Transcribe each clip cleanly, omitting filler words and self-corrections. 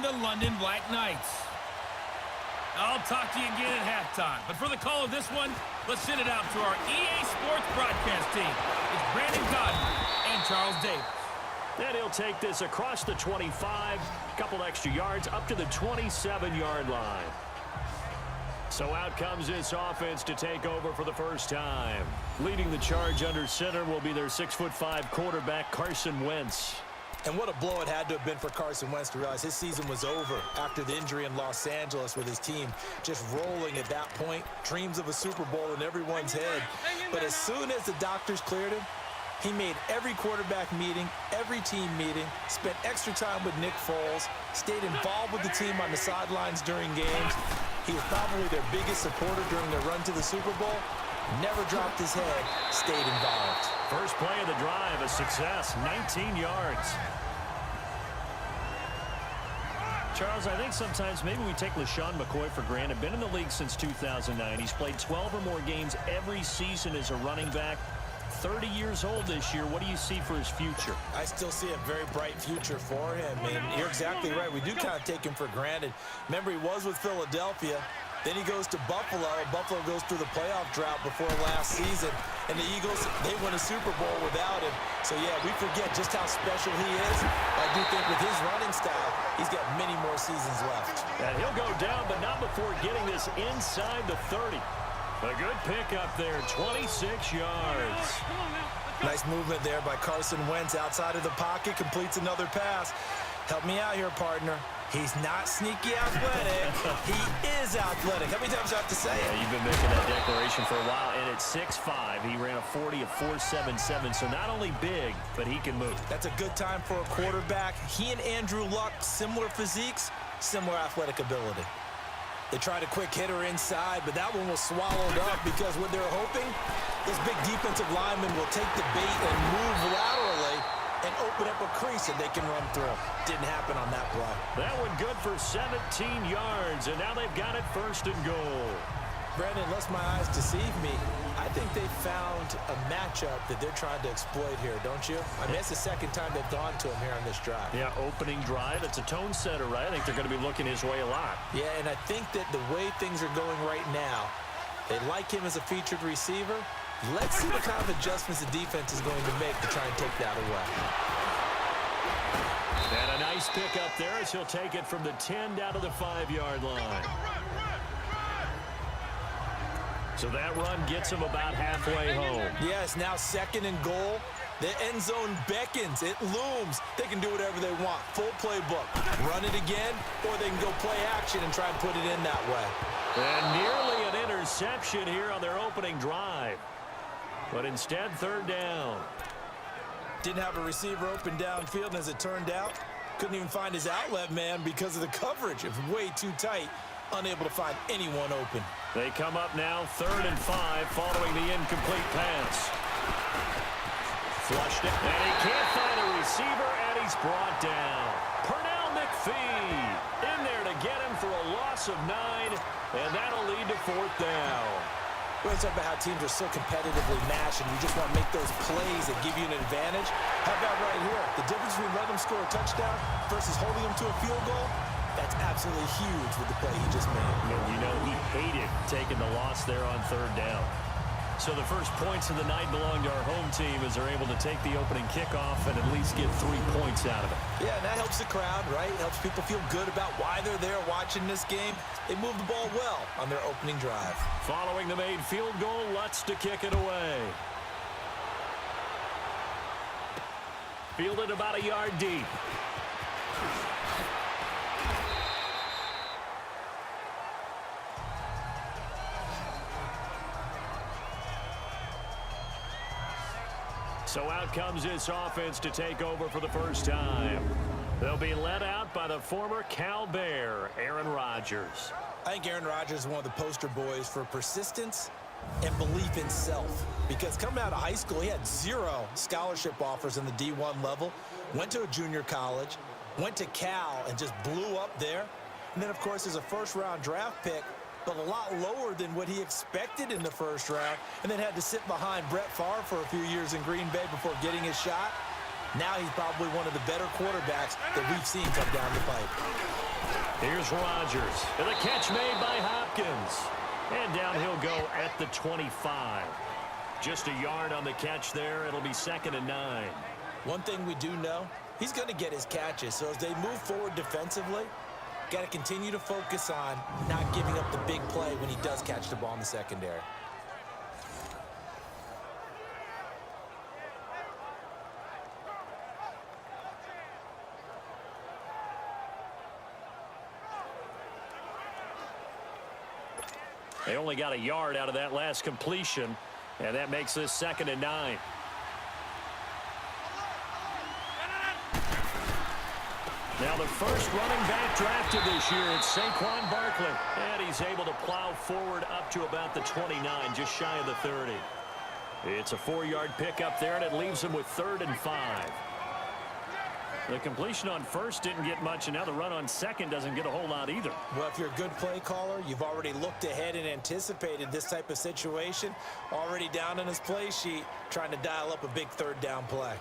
the London Black Knights. I'll talk to you again at halftime. But for the call of this one, let's send it out to our EA Sports broadcast team. It's Brandon Cotton and Charles Davis. And he'll take this across the 25, a couple extra yards, up to the 27-yard line. So out comes this offense to take over for the first time. Leading the charge under center will be their 6'5" quarterback, Carson Wentz. And what a blow it had to have been for Carson Wentz to realize his season was over after the injury in Los Angeles with his team just rolling at that point. Dreams of a Super Bowl in everyone's head. But as soon as the doctors cleared him, he made every quarterback meeting, every team meeting, spent extra time with Nick Foles, stayed involved with the team on the sidelines during games. He was probably their biggest supporter during their run to the Super Bowl. Never dropped his head, stayed involved. First play of the drive, a success, 19 yards. Charles, I think sometimes maybe we take LaShawn McCoy for granted. Been in the league since 2009. He's played 12 or more games every season as a running back. 30 years old this year. What do you see for his future? I still see a very bright future for him, and you're exactly right. We do kind of take him for granted. Remember, he was with Philadelphia. Then he goes to Buffalo. Buffalo goes through the playoff drought before last season. And the Eagles, they win a Super Bowl without him. So, yeah, we forget just how special he is. I do think with his running style, he's got many more seasons left. And he'll go down, but not before getting this inside the 30. A good pickup there, 26 yards. Nice movement there by Carson Wentz outside of the pocket, completes another pass. Help me out here, partner. He's not sneaky athletic. He is athletic. How many times do I have to say it? Yeah, you've been making that declaration for a while, and at 6'5", he ran a 40 of 4.77, so not only big, but he can move. That's a good time for a quarterback. He and Andrew Luck, similar physiques, similar athletic ability. They tried a quick hitter inside, but that one was swallowed up because what they're hoping, this big defensive lineman will take the bait and move laterally and open up a crease that they can run through. Didn't happen on that play. That one good for 17 yards, and now they've got it first and goal. Brandon, unless my eyes deceive me, I think they found a matchup that they're trying to exploit here, don't you? I mean, it's the second time they've gone to him here on this drive. Yeah, opening drive. It's a tone setter, right? I think they're going to be looking his way a lot. Yeah, and I think that the way things are going right now, they like him as a featured receiver. Let's see what kind of adjustments the defense is going to make to try and take that away. And a nice pickup there as he'll take it from the 10 down to the 5-yard line. So that run gets him about halfway home. Yes, now second and goal. The end zone beckons. It looms. They can do whatever they want. Full playbook. Run it again, or they can go play action and try and put it in that way. And nearly an interception here on their opening drive. But instead, third down. Didn't have a receiver open downfield, and as it turned out, couldn't even find his outlet man because of the coverage. It was way too tight. Unable to find anyone open. They come up now, 3rd and 5, following the incomplete pass. Flushed it, and he can't find a receiver, and he's brought down. Pernell McPhee in there to get him for a loss of 9, and that'll lead to 4th down. We're talking about how teams are so competitively matched, and you just want to make those plays that give you an advantage. How about right here? The difference between letting them score a touchdown versus holding them to a field goal, that's absolutely huge with the play he just made. You know, he hated taking the loss there on 3rd down. So the first points of the night belong to our home team as they're able to take the opening kickoff and at least get 3 points out of it. Yeah, and that helps the crowd, right? It helps people feel good about why they're there watching this game. They moved the ball well on their opening drive. Following the made field goal, Lutz to kick it away. Fielded about a yard deep. So out comes this offense to take over for the first time. They'll be led out by the former Cal Bear, Aaron Rodgers. I think Aaron Rodgers is one of the poster boys for persistence and belief in self. Because coming out of high school, he had 0 scholarship offers in the D1 level. Went to a junior college, went to Cal, and just blew up there. And then, of course, as a first-round draft pick, but a lot lower than what he expected in the first round, and then had to sit behind Brett Favre for a few years in Green Bay before getting his shot. Now he's probably one of the better quarterbacks that we've seen come down the pipe. Here's Rodgers. And the catch made by Hopkins. And down he'll go at the 25. Just a yard on the catch there. It'll be 2nd and 9. One thing we do know, he's going to get his catches. So as they move forward defensively, got to continue to focus on not giving up the big play when he does catch the ball in the secondary. They only got a yard out of that last completion, and that makes this 2nd and 9. Now the first running back drafted this year, it's Saquon Barkley. And he's able to plow forward up to about the 29, just shy of the 30. It's a 4-yard pickup there, and it leaves him with 3rd and 5. The completion on first didn't get much, and now the run on second doesn't get a whole lot either. Well, if you're a good play caller, you've already looked ahead and anticipated this type of situation. Already down on his play sheet, trying to dial up a big 3rd down play.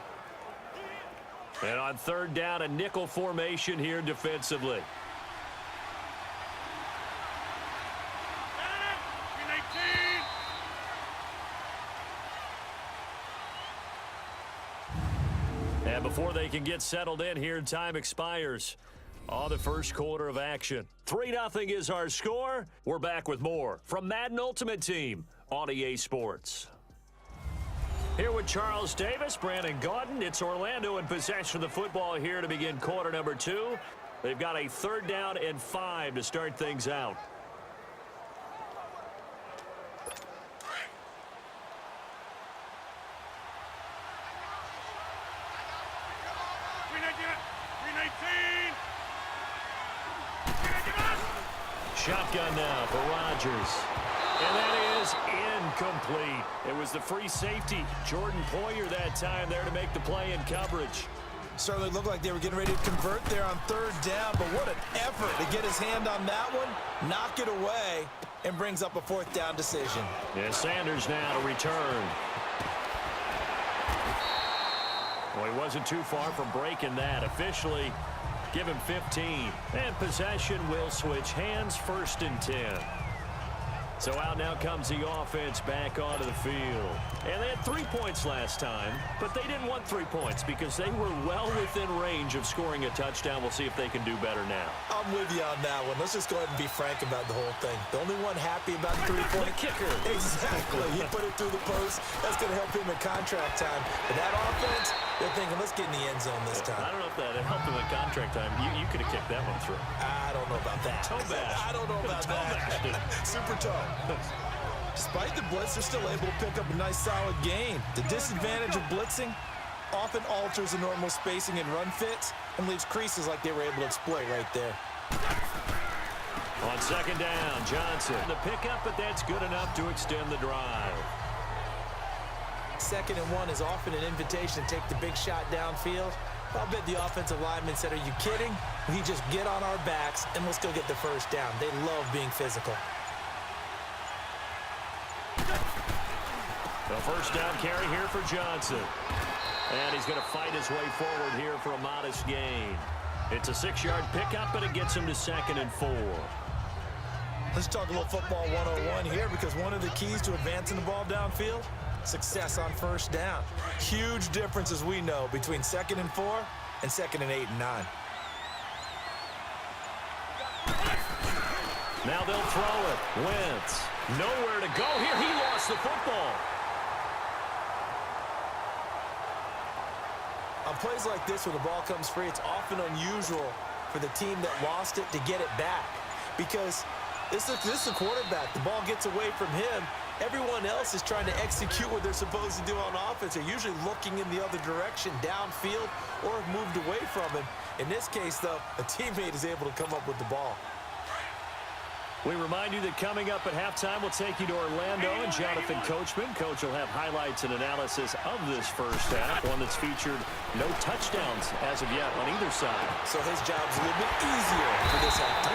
And on 3rd down, a nickel formation here defensively. And before they can get settled in here, time expires on the first quarter of action. 3-0 is our score. We're back with more from Madden Ultimate Team on EA Sports. Here with Charles Davis, Brandon Gaudin. It's Orlando in possession of the football here to begin quarter number 2. They've got a 3rd down and 5 to start things out. Shotgun now for Rodgers. And that is incomplete. It was the free safety, Jordan Poyer, that time there to make the play in coverage. Certainly looked like they were getting ready to convert there on 3rd down, but what an effort to get his hand on that one, knock it away, and brings up a 4th down decision. Yeah, Sanders now to return. Well, he wasn't too far from breaking that. Officially, give him 15. And possession will switch hands, 1st and 10. So out now comes the offense back onto the field. And they had 3 points last time, but they didn't want 3 points because they were well within range of scoring a touchdown. We'll see if they can do better now. I'm with you on that one. Let's just go ahead and be frank about the whole thing. The only one happy about the 3-point The kicker. Exactly. He put it through the post. That's going to help him in contract time. But that offense, they're thinking, let's get in the end zone this time. I don't know if that helped him in contract time. You could have kicked that one through. I don't know about that. Toe bash. I don't know about that. Super toe. Despite the blitz, they're still able to pick up a nice solid gain. The disadvantage of blitzing often alters the normal spacing and run fits and leaves creases like they were able to exploit right there. On 2nd down, Johnson. The pickup, but that's good enough to extend the drive. 2nd and 1 is often an invitation to take the big shot downfield. I'll bet the offensive lineman said, are you kidding? We just get on our backs and let's go get the 1st down. They love being physical. The 1st down carry here for Johnson. And he's going to fight his way forward here for a modest gain. It's a 6-yard pickup, and it gets him to 2nd and 4. Let's talk a little football 101 here, because one of the keys to advancing the ball downfield, success on 1st down. Huge difference, as we know, between 2nd and 4 and 2nd and 8 and 9. Now they'll throw it. Wentz. Nowhere to go here. He lost the football. On plays like this, when the ball comes free, it's often unusual for the team that lost it to get it back, because this is the quarterback. The ball gets away from him. Everyone else is trying to execute what they're supposed to do on offense. They're usually looking in the other direction, downfield, or have moved away from him. In this case, though, a teammate is able to come up with the ball. We remind you that coming up at halftime, we'll take you to Orlando and Jonathan Coachman. Coach will have highlights and analysis of this first half, one that's featured no touchdowns as of yet on either side. So his job's a little bit easier for this halftime.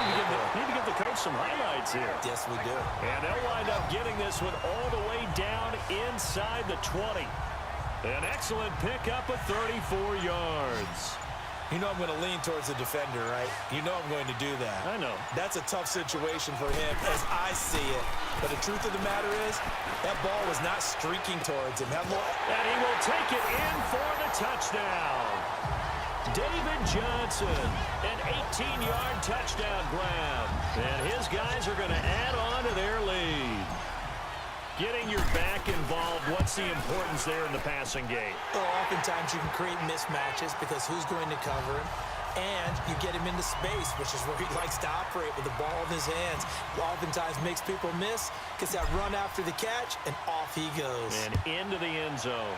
Need to give the coach some highlights here. Yes, we do. And they'll wind up getting this one all the way down inside the 20. An excellent pickup of 34 yards. You know I'm going to lean towards the defender, right? You know I'm going to do that. I know. That's a tough situation for him as I see it. But the truth of the matter is, that ball was not streaking towards him. And he will take it in for the touchdown. David Johnson, an 18-yard touchdown grab. And his guys are going to add on to their lead. Getting your back involved, what's the importance there in the passing game? Well, oftentimes you can create mismatches because who's going to cover him? And you get him into space, which is where he likes to operate with the ball in his hands. Oftentimes makes people miss, gets that run after the catch, and off he goes. And into the end zone.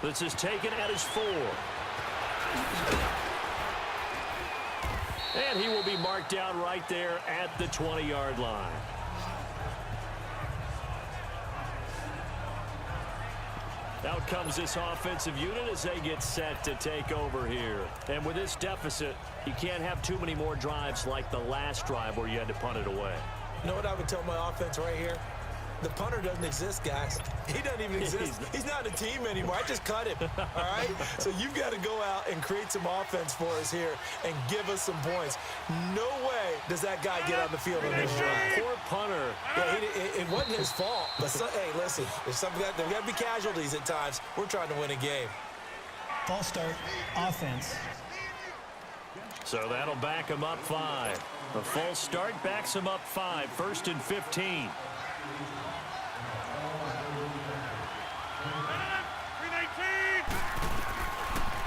This is taken at his 4. And he will be marked down right there at the 20-yard line. Out comes this offensive unit as they get set to take over here. And with this deficit, you can't have too many more drives like the last drive where you had to punt it away. You know what I would tell my offense right here? The punter doesn't exist, guys. He doesn't even exist. He's not a team anymore. I just cut him, all right? So you've got to go out and create some offense for us here and give us some points. No way does that guy get on the field on this drive. Poor punter. Yeah, it wasn't his fault. But, hey, listen, there's got to be casualties at times. We're trying to win a game. False start, offense. So that'll back him up 5. The false start backs him up 5. 1st and 15.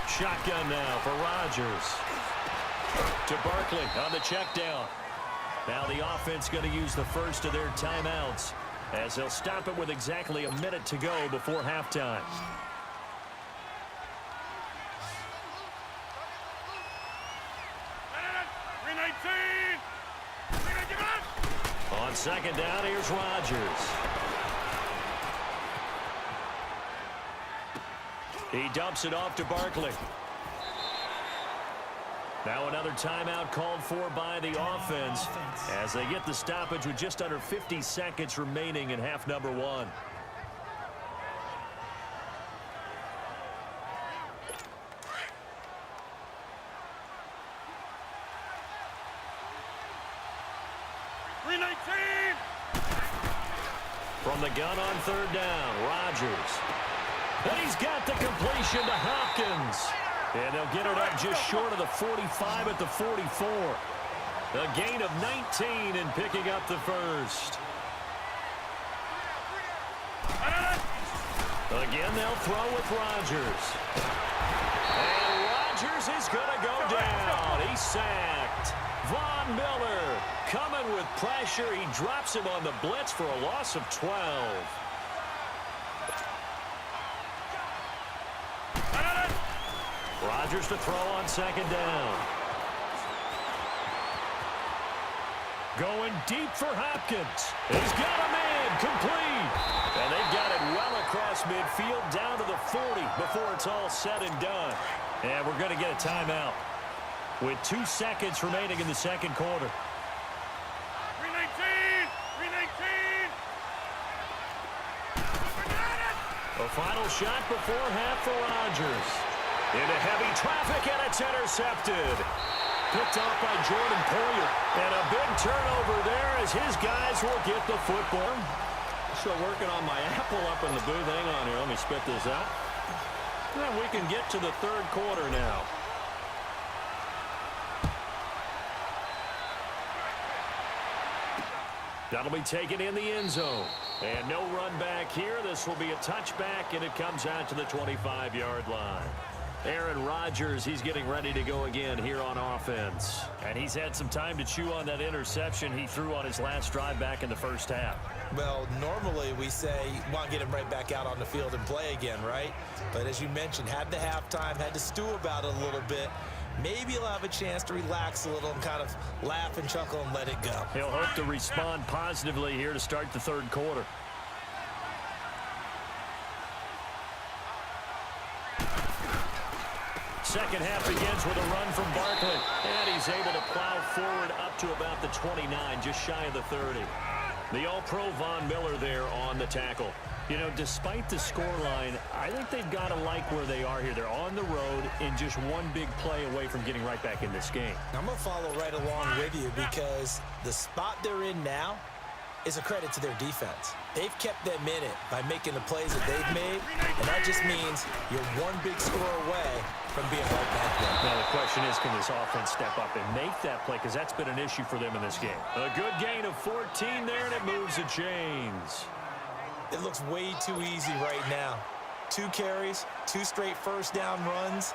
Shotgun now for Rodgers. To Barkley on the check down. Now the offense going to use the first of their timeouts as they'll stop it with exactly a minute to go before halftime. On second down, here's Rodgers. He dumps it off to Barkley. Now another timeout called for by the offense as they get the stoppage with just under 50 seconds remaining in half number 1. From the gun on 3rd down, Rodgers. And he's got the completion to Hopkins. And they'll get it up just short of the 45 at the 44. A gain of 19 in picking up the first. Again, they'll throw with Rodgers. And Rodgers is going to go down. He's sacked. Von Miller coming with pressure. He drops him on the blitz for a loss of 12. Rodgers to throw on second down. Going deep for Hopkins. He's got a man complete. And they've got it well across midfield down to the 40 before it's all said and done. And we're going to get a timeout with 2 seconds remaining in the second quarter. A final shot before half for Rodgers. Into heavy traffic, and it's intercepted. Picked off by Jordan Poyer. And a big turnover there as his guys will get the football. Still working on my apple up in the booth. Hang on here. Let me spit this out. And we can get to the third quarter now. That'll be taken in the end zone. And no run back here. This will be a touchback, and it comes out to the 25-yard line. Aaron Rodgers, he's getting ready to go again here on offense. And he's had some time to chew on that interception he threw on his last drive back in the first half. Well, normally we say you want to get him right back out on the field and play again, right? But as you mentioned, had the halftime, had to stew about it a little bit. Maybe he'll have a chance to relax a little and kind of laugh and chuckle and let it go. He'll hope to respond positively here to start the third quarter. Second half begins with a run from Barkley. And he's able to plow forward up to about the 29, just shy of the 30. The All-Pro Von Miller there on the tackle. You know, despite the scoreline, I think they've got to like where they are here. They're on the road and just one big play away from getting right back in this game. I'm going to follow right along with you because the spot they're in now is a credit to their defense. They've kept them in it by making the plays that they've made, and that just means you're one big score away from being right back there. Now the question is, can this offense step up and make that play? Because that's been an issue for them in this game. A good gain of 14 there, and it moves the chains. It looks way too easy right now. 2 carries, 2 straight first down runs.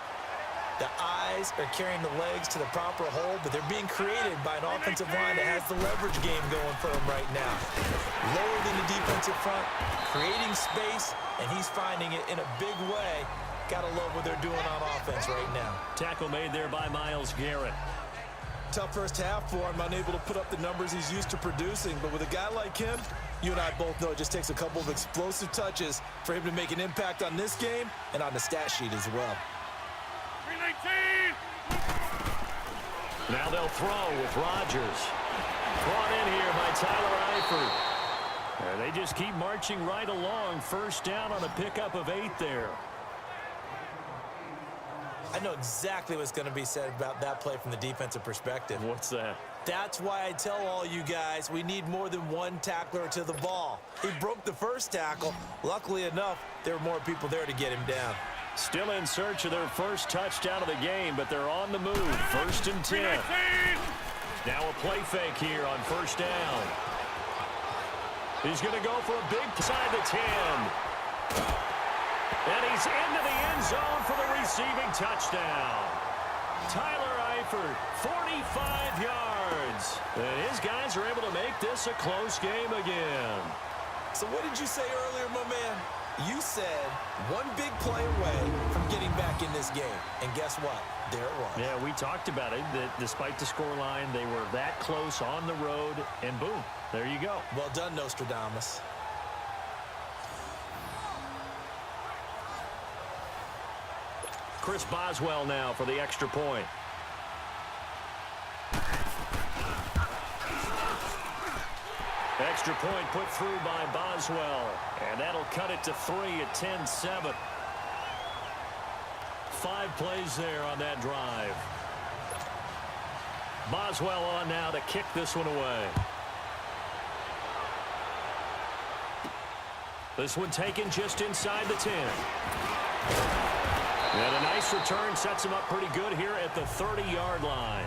The eyes are carrying the legs to the proper hole, but they're being created by an offensive line that has the leverage game going for them right now. Lower than the defensive front, creating space, and he's finding it in a big way. Gotta love what they're doing on offense right now. Tackle made there by Myles Garrett. Tough first half for him, unable to put up the numbers he's used to producing, but with a guy like him, you and I both know it just takes a couple of explosive touches for him to make an impact on this game and on the stat sheet as well. Now they'll throw with Rodgers. Brought in here by Tyler Eifert. And they just keep marching right along. First down on a pickup of 8 there. I know exactly what's going to be said about that play from the defensive perspective. What's that? That's why I tell all you guys we need more than one tackler to the ball. He broke the first tackle. Luckily enough, there were more people there to get him down. Still in search of their first touchdown of the game, but they're on the move. First and 10. Now a play fake here on first down. He's going to go for a big side the 10. And he's into the end zone for the receiving touchdown. Tyler Eifert, 45 yards. And his guys are able to make this a close game again. So what did you say earlier, my man? You said one big play away from getting back in this game. And guess what? There it was. Yeah, we talked about it, that despite the scoreline, they were that close on the road, and boom, there you go. Well done, Nostradamus. Chris Boswell now for the extra point. Extra point put through by Boswell. And that'll cut it to 3 at 10-7. 5 plays there on that drive. Boswell on now to kick this one away. This one taken just inside the 10. And a nice return sets him up pretty good here at the 30-yard line.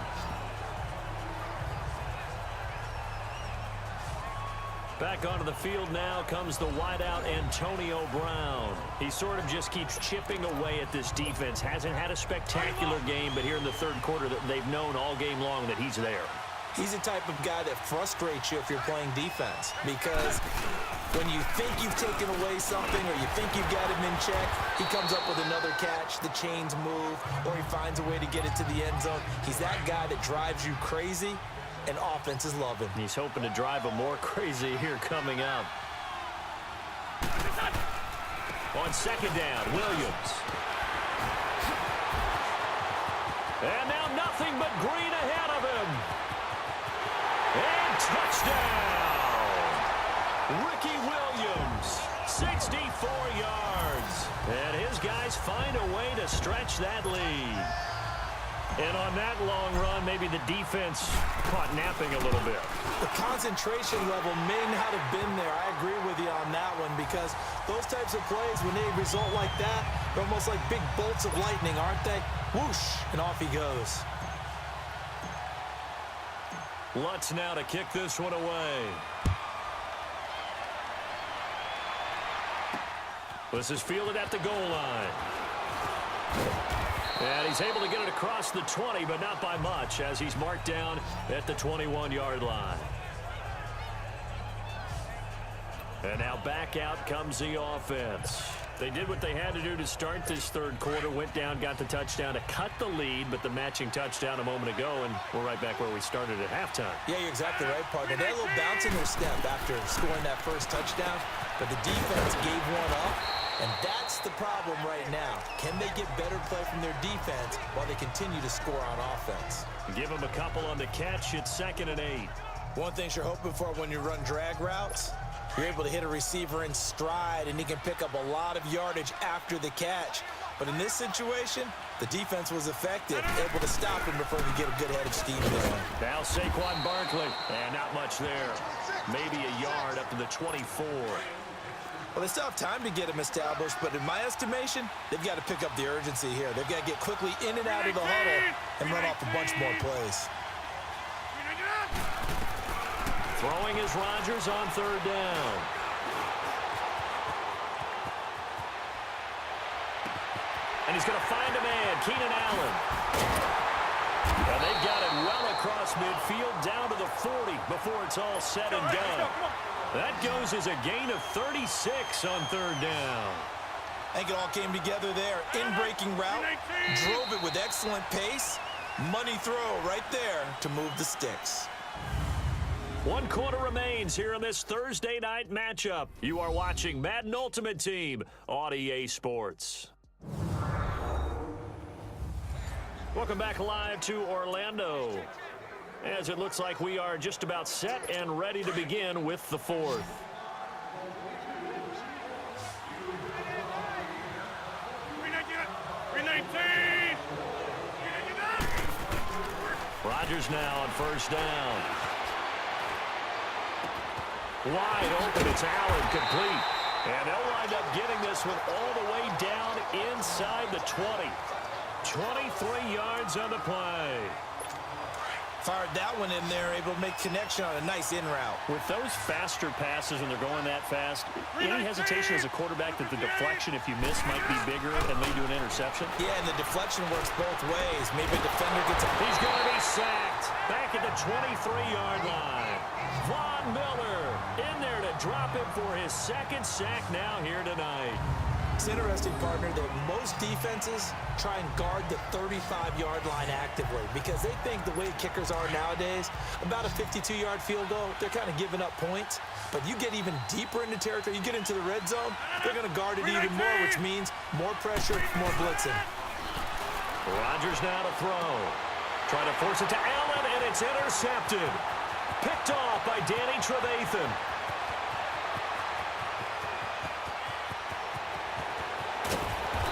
Back onto the field now comes the wideout Antonio Brown. He sort of just keeps chipping away at this defense. Hasn't had a spectacular game, but here in the third quarter that they've known all game long that he's there. He's the type of guy that frustrates you if you're playing defense, because when you think you've taken away something or you think you've got him in check, he comes up with another catch, the chains move, or he finds a way to get it to the end zone. He's that guy that drives you crazy, and offenses love him. He's hoping to drive him more crazy here coming up. On second down, Williams. And now nothing but green ahead of him. And touchdown! Ricky Williams, 64 yards. And his guys find a way to stretch that lead. And on that long run, maybe the defense caught napping a little bit. The concentration level may not have been there. I agree with you on that one, because those types of plays, when they result like that, they're almost like big bolts of lightning, aren't they? Whoosh, and off he goes. Lutz now to kick this one away. This is fielded at the goal line. And he's able to get it across the 20, but not by much, as he's marked down at the 21-yard line. And now back out comes the offense. They did what they had to do to start this third quarter, went down, got the touchdown to cut the lead, but the matching touchdown a moment ago, and we're right back where we started at halftime. Yeah, you're exactly right, partner. They had a little bounce in their step after scoring that first touchdown, but the defense gave one up. And that's the problem right now. Can they get better play from their defense while they continue to score on offense? Give them a couple on the catch. It's 2nd and 8. One thing you're hoping for when you run drag routes, You're able to hit a receiver in stride, and he can pick up a lot of yardage after the catch. But in this situation, the defense was effective, able to stop him before he get a good head of steam going. Now Saquon Barkley, and not much there. Maybe a yard up to the 24. Well, they still have time to get him established, but in my estimation, they've got to pick up the urgency here. They've got to get quickly in and out of the huddle and run off a bunch more plays. Throwing is Rodgers on third down. And he's going to find a man, Keenan Allen. And they've got it well across midfield down to the 40 before it's all said and done. That goes as a gain of 36 on third down. I think it all came together there. In-breaking route, drove it with excellent pace. Money throw right there to move the sticks. 1 quarter remains here in this Thursday night matchup. You are watching Madden Ultimate Team on EA Sports. Welcome back live to Orlando, as it looks like we are just about set and ready to begin with the fourth. Rodgers now on first down. Wide open, it's Allen, complete. And they'll wind up getting this one all the way down inside the 20. 23 yards on the play. Fired that one in there, able to make connection on a nice in route. With those faster passes when they're going that fast, any hesitation as a quarterback that the deflection, if you miss, might be bigger and lead to an interception? Yeah, and the deflection works both ways. Maybe a defender gets a... He's going to be sacked back at the 23-yard line. Von Miller in there to drop him for his second sack now here tonight. It's interesting, partner, that most defenses try and guard the 35-yard line actively because they think the way kickers are nowadays, about a 52-yard field goal, they're kind of giving up points. But you get even deeper into territory, you get into the red zone, they're going to guard it even more, which means more pressure, more blitzing. Rodgers now to throw. Trying to force it to Allen, and it's intercepted. Picked off by Danny Trevathan.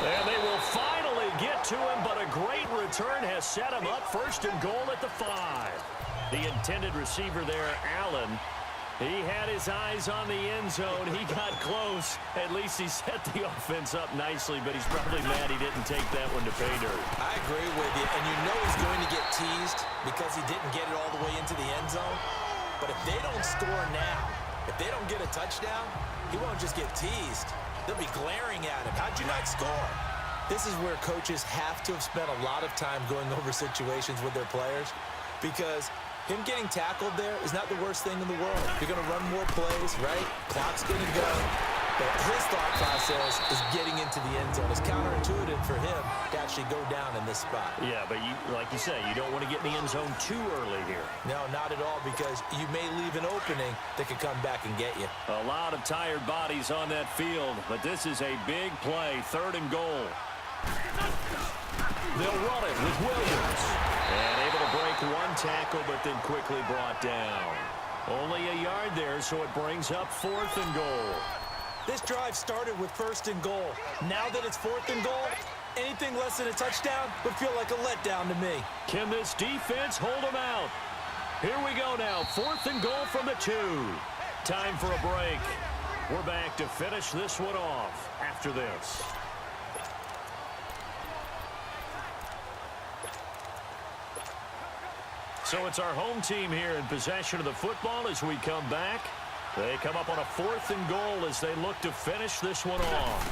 And they will finally get to him, but a great return has set him up first and goal at the 5. The intended receiver there, Allen, he had his eyes on the end zone. He got close. At least he set the offense up nicely, but he's probably mad he didn't take that one to pay dirt. I agree with you, and you know he's going to get teased because he didn't get it all the way into the end zone. But if they don't score now, if they don't get a touchdown, he won't just get teased. They'll be glaring at him. How'd you not score? This is where coaches have to have spent a lot of time going over situations with their players because him getting tackled there is not the worst thing in the world. You're going to run more plays, right? Clock's going to go. But his thought process is getting into the end zone. It's counterintuitive for him to actually go down in this spot. Yeah, but like you say, you don't want to get in the end zone too early here. No, not at all, because you may leave an opening that could come back and get you. A lot of tired bodies on that field, but this is a big play, 3rd and goal. They'll run it with Williams. And able to break one tackle, but then quickly brought down. Only a yard there, so it brings up 4th and goal. This drive started with 1st and goal. Now that it's 4th and goal, anything less than a touchdown would feel like a letdown to me. Can this defense hold them out? Here we go now, 4th and goal from the 2. Time for a break. We're back to finish this one off after this. So it's our home team here in possession of the football as we come back. They come up on a 4th and goal as they look to finish this one off.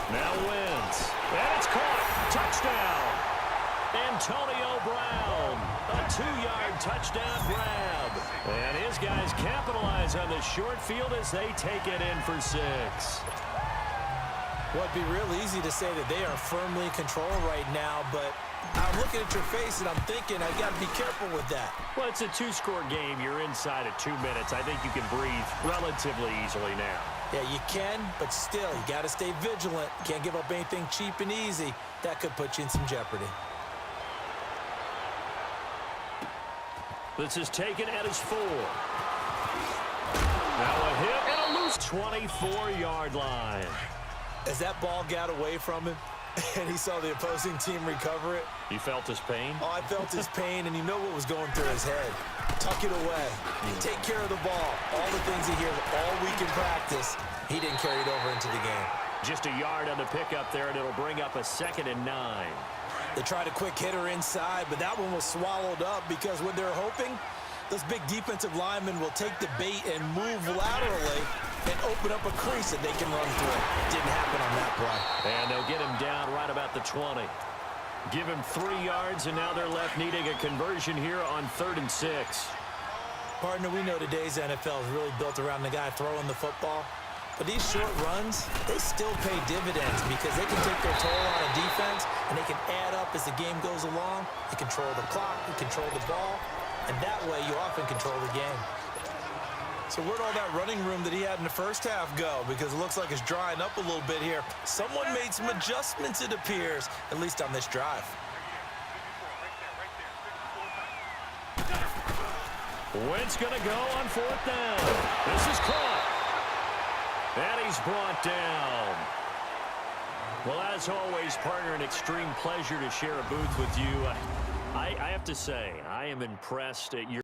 Now Wentz. And it's caught. Touchdown. Antonio Brown. A 2-yard touchdown grab. And his guys capitalize on the short field as they take it in for 6. Well, it'd be real easy to say that they are firmly in control right now, but I'm looking at your face and I'm thinking I've got to be careful with that. Well, it's a 2-score game. You're inside at 2 minutes. I think you can breathe relatively easily now. Yeah, you can, but still, you got to stay vigilant. Can't give up anything cheap and easy. That could put you in some jeopardy. This is taken at his 4. Now a 24-yard line. As that ball got away from him and he saw the opposing team recover it. You felt his pain? Oh, I felt his pain, and you know what was going through his head. Tuck it away. Take care of the ball. All the things he hears all week in practice, he didn't carry it over into the game. Just a yard on the pickup there, and it'll bring up a 2nd and 9. They tried a quick hitter inside, but that one was swallowed up because what they're hoping, those big defensive linemen will take the bait and move laterally and open up a crease that they can run through. Didn't happen on that play. And they'll get him down right about the 20. Give him 3 yards, and now they're left needing a conversion here on 3rd and 6. Partner, we know today's NFL is really built around the guy throwing the football. But these short runs, they still pay dividends because they can take their toll on a defense, and they can add up as the game goes along. They control the clock, they control the ball, and that way you often control the game. So where'd all that running room that he had in the first half go? Because it looks like it's drying up a little bit here. Someone made some adjustments, it appears, at least on this drive. Wentz going to go on 4th down. This is caught. And he's brought down. Well, as always, partner, an extreme pleasure to share a booth with you. I have to say, I am impressed at your